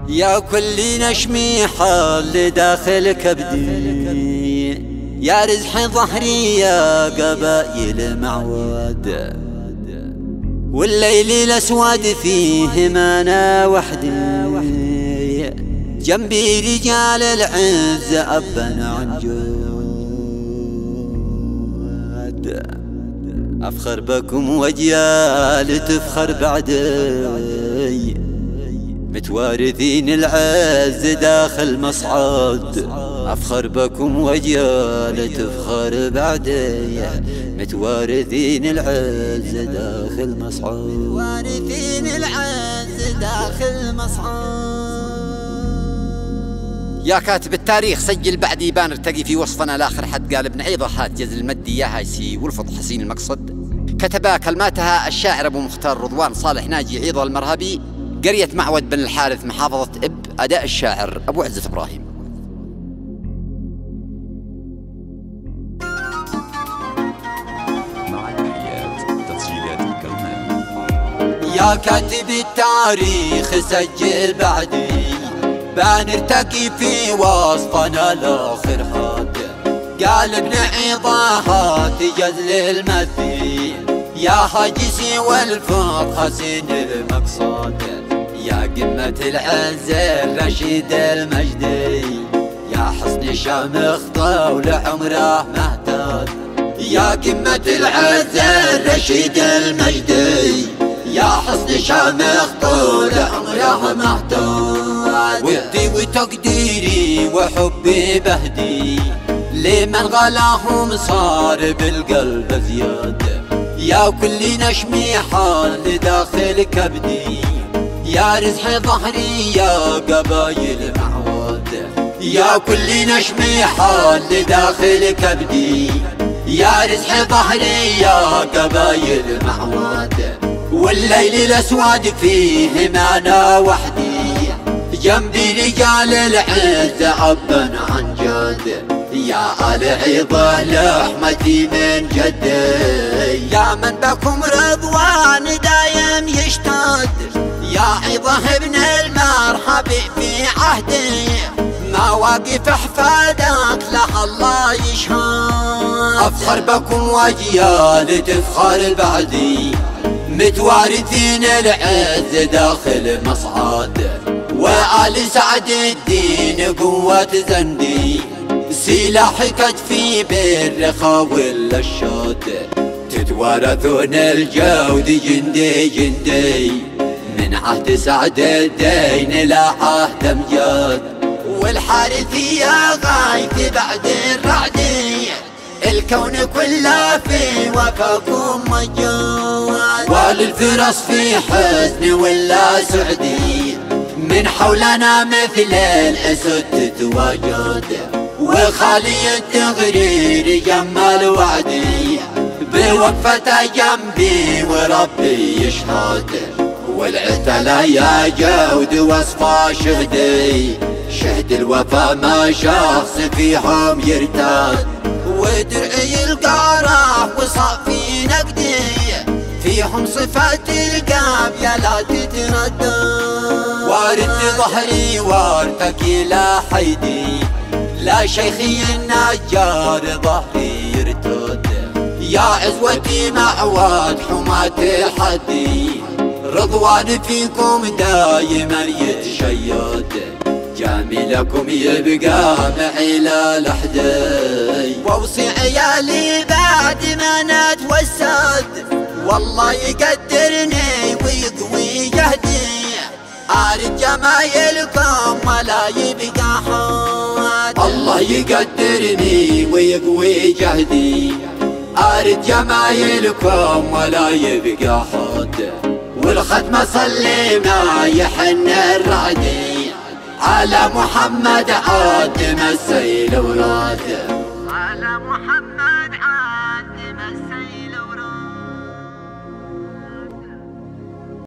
يا كل نشمي حال داخل كبدي، يا رزح ظهري يا قبائل معود، والليل الأسود فيه ما أنا وحدي، جنبي رجال العز أبا عن جود. أفخر بكم وأجيال تفخر بعدي، متوارثين العز داخل مصعد. أفخر بكم وأجيال تفخر بعدي، متوارثين العز داخل مصعد. متوارثين العز داخل مصعد. يا كاتب التاريخ سجل بعدي بان ارتقي في وصفنا الاخر. حد قال ابن عيضة هات جز المدي يا هايسي والفض حسين المقصد. كتبا كلماتها الشاعر ابو مختار رضوان صالح ناجي عيضة المرهبي، قرية معود بن الحارث محافظة إب. أداء الشاعر أبو عزة إبراهيم. مع تحيات تسجيلات الكلمات. يا كاتب التاريخ سجل بعدي بان ارتقي في وصفنا الاخر. حد قال ابن عيضة هات جزل المدي، يا هاجسي والفض حسين المقصد، يا قمة العز الرشيد المجدي، يا حصن شامخ طول عمره مهتد، يا قمة العز الرشيد المجدي، يا حصن شامخ طول عمره مهتد. ودي وتقديري وحبي بهدي لمن غلاهم صار بالقلب زيادة، يا كل نشمي حال داخل كبدي، يا رزح ظهري يا قبايل معود، يا كل نشمي حال داخل كبدي، يا رزح ظهري يا قبايل معود، والليل الأسود فيه ما أنا وحدي، جنبي رجال العز أبا عن جد، يا آل عيضة لحمتي من جدي، يا من بكم رضوان دايم يشتد، يا عيضة ابن المرحب في عهدي، مواقف احفادك لها الله يشهد. أفخر بكم وأجيال تفخر بعدي، متوارثين العز داخل مصعد، وآل سعد الدين قوة زندي، سلاح كتفي بالرخا ولا الشد، تتوارثون الجود جندي جندي، من عهد سعد الدين لا عهد امجاد، والحارثية غاية بعد الرعدي، الكون كله في وفاكم مجاد، وللفرس في حزن ولا سعدي، من حولنا مثل الأسد تتواجد، وخالي التغرير جمال وعدي، بوقفته جنبي وربي يشهد، والعتلة يا جود وصفه شهدي، شهد الوفا ما شخص فيهم يرتاد، ودرعي القارة وصافي نقدي، فيهم صفات القاب يا لا تتردد، وارد ظهري وارتكي لا حيدي، لا شيخي النجار ظهري يرتد، يا عزوتي معواد حماة حدي، رضوان فيكم دايما يتشيد، جميلكم يبقى معي لا لحدي، واوصي عيالي بعد ما نتوسد، والله يقدرني ويقوي جهدي، أرد جمايلكم ولا يبقى حد، الله يقدرني ويقوي جهدي، أرد جمايلكم ولا يبقى حد، والختمة صلي ما يحن الرعدي، على محمد آدم السيل وراده، على محمد